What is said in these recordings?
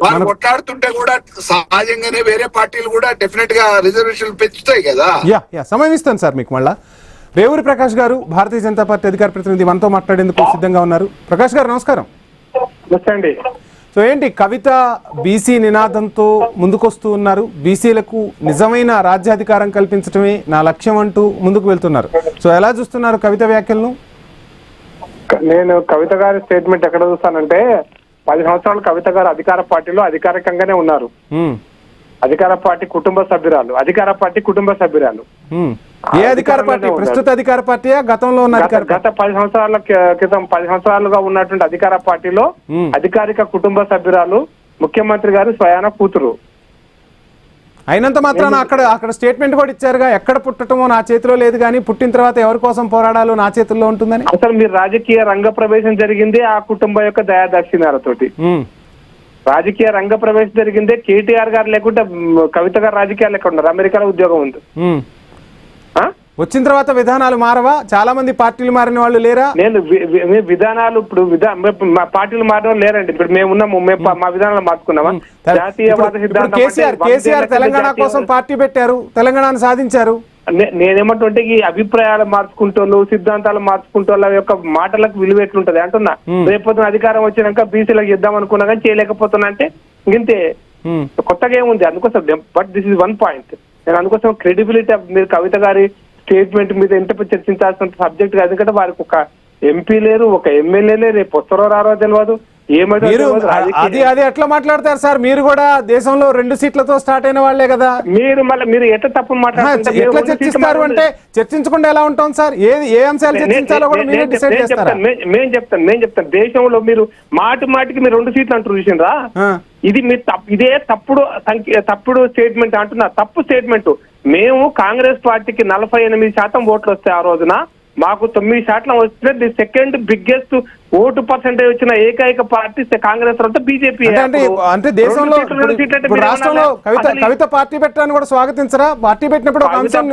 వాళ్ళు కొట్లాడుతుంటే కూడా సహజంగానే వేరే పార్టీలు కూడా డెఫినెట్ గా రిజర్వేషన్ పెంచుతాయి కదా. సమయం ఇస్తాను సార్ మీకు. మళ్ళా రేవూరి ప్రకాష్ గారు భారతీయ జనతా పార్టీ అధికార ప్రతినిధి మనతో మాట్లాడేందుకు సిద్ధంగా ఉన్నారు. ప్రకాష్ గారు నమస్కారం. సో ఏంటి కవిత బీసీ నినాదంతో ముందుకొస్తూ ఉన్నారు. బీసీలకు నిజమైన రాజ్యాధికారం కల్పించడమే నా లక్ష్యం అంటూ ముందుకు వెళ్తున్నారు. సో ఎలా చూస్తున్నారు కవిత వ్యాఖ్యలను? నేను కవిత గారి స్టేట్మెంట్ ఎక్కడ చూస్తానంటే 10 సంవత్సరాలు కవిత గారు అధికార పార్టీలో అధికారికంగానే ఉన్నారు. అధికార పార్టీ కుటుంబ సభ్యురాలు. ఏ అధికార పార్టీ? ప్రస్తుత అధికార పార్టీయా గతంలో ఉన్న గత 10 సంవత్సరాల క్రితం 10 సంవత్సరాలుగా ఉన్నటువంటి అధికార పార్టీలో అధికారిక కుటుంబ సభ్యురాలు, ముఖ్యమంత్రి గారు స్వయాన కూతురు. అయినంత మాత్రాన అక్కడ స్టేట్మెంట్ కూడా ఇచ్చారుగా, ఎక్కడ పుట్టటమో నా చేతిలో లేదు కానీ పుట్టిన తర్వాత ఎవరి కోసం పోరాడాలో నా చేతుల్లో ఉంటుందని. అసలు మీరు రాజకీయ రంగ ప్రవేశం జరిగింది ఆ కుటుంబం యొక్క దయాదాక్షిణ్యాలతోటి. రాజకీయ రంగ ప్రవేశం జరిగిందే కేటీఆర్ గారు లేకుంటే కవిత గారు రాజకీయాలు ఎక్కడ ఉన్నారు? అమెరికాలో ఉద్యోగం ఉంది. వచ్చిన తర్వాత విధానాలు మారవా? చాలా మంది పార్టీలు మారిన వాళ్ళు లేరా? నేను విధానాలు ఇప్పుడు పార్టీలు మారిన వాళ్ళు లేరండి. ఇప్పుడు మేము ఉన్నాము, మా విధానాలు మార్చుకున్నామా? జాతీయవాద సిద్ధాంతం కేసీఆర్ తెలంగాణ కోసం పార్టీ పెట్టారు, తెలంగాణను సాధించారు. నేనేమంటుంటే ఈ అభిప్రాయాలు మార్చుకుంటోళ్ళు, సిద్ధాంతాలు మార్చుకుంటోళ్ళ యొక్క మాటలకు విలువ ఎట్లుంటది అంటున్నా. రేపొద్దున అధికారం వచ్చినాక బీసీలకు ఇద్దాం అనుకున్నా కానీ చేయలేకపోతున్నా అంటే ఇంతే. కొత్తగా ఏముంది? అందుకోసం but this is one point. నేను అందుకోసం క్రెడిబిలిటీ మీరు కవిత గారి స్టేట్మెంట్ మీద ఎంత చర్చించాల్సిన సబ్జెక్ట్ కాదు. ఎందుకంటే వారికి ఒక ఎంపీ లేరు, ఒక ఎమ్మెల్యే లేరు, రేపు వస్తారో రారో తెలియదు. అది ఎట్లా మాట్లాడతారు సార్? మీరు కూడా దేశంలో 2 సీట్లతో స్టార్ట్ అయిన వాళ్లే కదా. మీరు ఎట్లా తప్పు మాట్లాడుతున్నారు? ఎట్లా చర్చిస్తారు అంటే చర్చించకుండా ఎలా ఉంటాం సార్? ఏ అంశాలు చర్చించాలో కూడా మీరే డిసైడ్ చేస్తారా? నేను చెప్తాను. దేశంలో మీరు మాటికి మీరు 2 సీట్లు అంటారు చూసిండ్రా? ఇది మీరు ఇదే తప్పుడు స్టేట్మెంట్ అంటున్నా. తప్పు స్టేట్మెంట్. మేము కాంగ్రెస్ పార్టీకి 48% ఓట్లు వస్తాయి. ఆ రోజున మాకు 9% వస్తే the second biggest vote percentage వచ్చిన ఏకైక పార్టీ కాంగ్రెస్ తర్వాత బీజేపీ. అంటే దేశంలో రాష్ట్రంలో కవిత పార్టీ పెట్టాలని కూడా స్వాగతించరా? పార్టీ పెట్టినప్పుడు ఒక అంశం,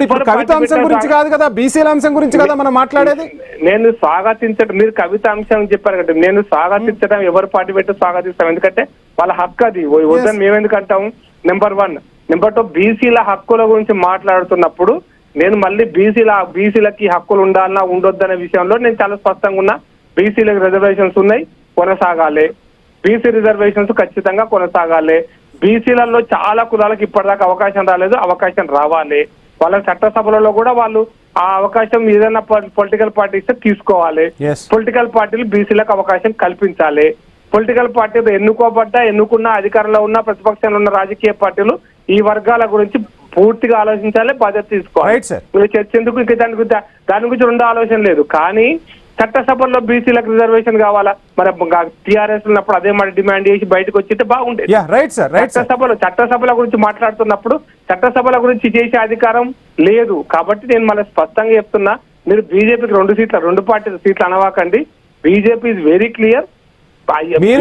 ఇప్పుడు కవిత అంశం గురించి కాదు కదా, బీసీల అంశం గురించి కదా మనం మాట్లాడేది. నేను స్వాగతించడం, మీరు కవిత అంశం చెప్పారు కదా, నేను స్వాగతించడం ఎవరు పార్టీ పెట్టి స్వాగతిస్తాం. ఎందుకంటే వాళ్ళ హక్కు అది, వద్దని మేము ఎందుకు అంటాము? నెంబర్ 1. నెంబర్ 2, బీసీల హక్కుల గురించి మాట్లాడుతున్నప్పుడు నేను మళ్ళీ బీసీలకి హక్కులు ఉండాలన్నా ఉండొద్దనే విషయంలో నేను చాలా స్పష్టంగా ఉన్నా. బీసీలకు రిజర్వేషన్స్ ఉన్నాయి, కొనసాగాలి. బీసీ రిజర్వేషన్స్ ఖచ్చితంగా కొనసాగాలి. బీసీలలో చాలా కులాలకు ఇప్పటిదాకా అవకాశం రాలేదు, అవకాశం రావాలి. వాళ్ళ చట్టసభలలో కూడా వాళ్ళు ఆ అవకాశం ఏదైనా పొలిటికల్ పార్టీ ఇస్తే తీసుకోవాలి. పొలిటికల్ పార్టీలు బీసీలకు అవకాశం కల్పించాలి. పొలిటికల్ పార్టీలు ఎన్నుకున్న అధికారంలో ఉన్న ప్రతిపక్షంలో ఉన్న రాజకీయ పార్టీలు ఈ వర్గాల గురించి పూర్తిగా ఆలోచించాలి, బాధ్యత తీసుకోవాలి. మీరు చర్చ ఎందుకు? ఇంకా దాని గురించి 2 ఆలోచన లేదు. కానీ చట్టసభల్లో బీసీలకు రిజర్వేషన్ కావాలా? మరి టీఆర్ఎస్ ఉన్నప్పుడు అదే మాట డిమాండ్ చేసి బయటకు వచ్చితే బాగుండేది. చట్టసభల గురించి మాట్లాడుతున్నప్పుడు చట్టసభల గురించి చేసే అధికారం లేదు. కాబట్టి నేను మళ్ళీ స్పష్టంగా చెప్తున్నా, మీరు బీజేపీకి 2 పార్టీల సీట్లు అనవాకండి. BJP is very clear.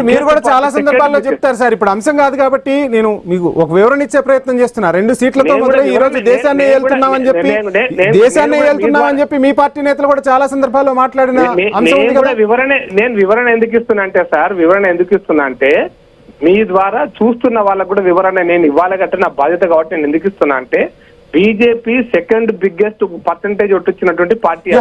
మీరు కూడా చాలా సందర్భాల్లో చెప్తారు సార్. ఇప్పుడు అంశం కాదు కాబట్టి నేను మీకు ఒక వివరణ ఇచ్చే ప్రయత్నం చేస్తున్నా. 2 సీట్లతో మొదలై ఈ రోజు దేశాన్ని ఏలుతున్నామని చెప్పి మీ పార్టీ నేతలు కూడా చాలా సందర్భాల్లో మాట్లాడిన అంశం ఉంది కదా. వివరణ ఎందుకు ఇస్తున్నా అంటే సార్, మీ ద్వారా చూస్తున్న వాళ్ళకు కూడా వివరణ నేను ఇవ్వాలి గట్ట నా బాధ్యత కాబట్టి నేను ఎందుకు ఇస్తున్నా అంటే, బీజేపీ సెకండ్ బిగ్గెస్ట్ పర్సెంటేజ్ వచ్చినటువంటి పార్టీ.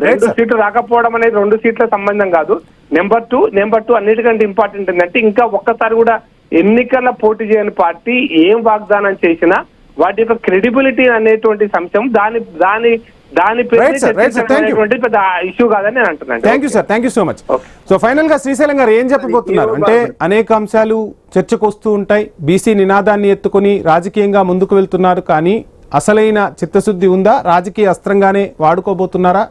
2 సీట్లు రాకపోవడం అనేది 2 సీట్ల సంబంధం కాదు. నెంబర్ 2 అన్నిటికంటే ఇంపార్టెంట్ ఏంటంటే, ఇంకా ఒక్కసారి కూడా ఎన్నికల పోటీ చేయని పార్టీ ఏం వాగ్దానం చేసినా వాటి యొక్క క్రెడిబిలిటీ అనేటువంటి అంశం దాని పెద్ద ఇష్యూ కాదని నేను అంటున్నాను. Thank you so much. So final గా శ్రీశైలం గారు ఏం చెప్పబోతున్నారు అంటే, అనేక అంశాలు చర్చకు వస్తూ ఉంటాయి. బీసీ నినాదాన్ని ఎత్తుకుని రాజకీయంగా ముందుకు వెళ్తున్నారు, కానీ అసలైన చిత్తశుద్ధి ఉందా? రాజకీయ అస్త్రంగానే వాడుకోబోతున్నారా?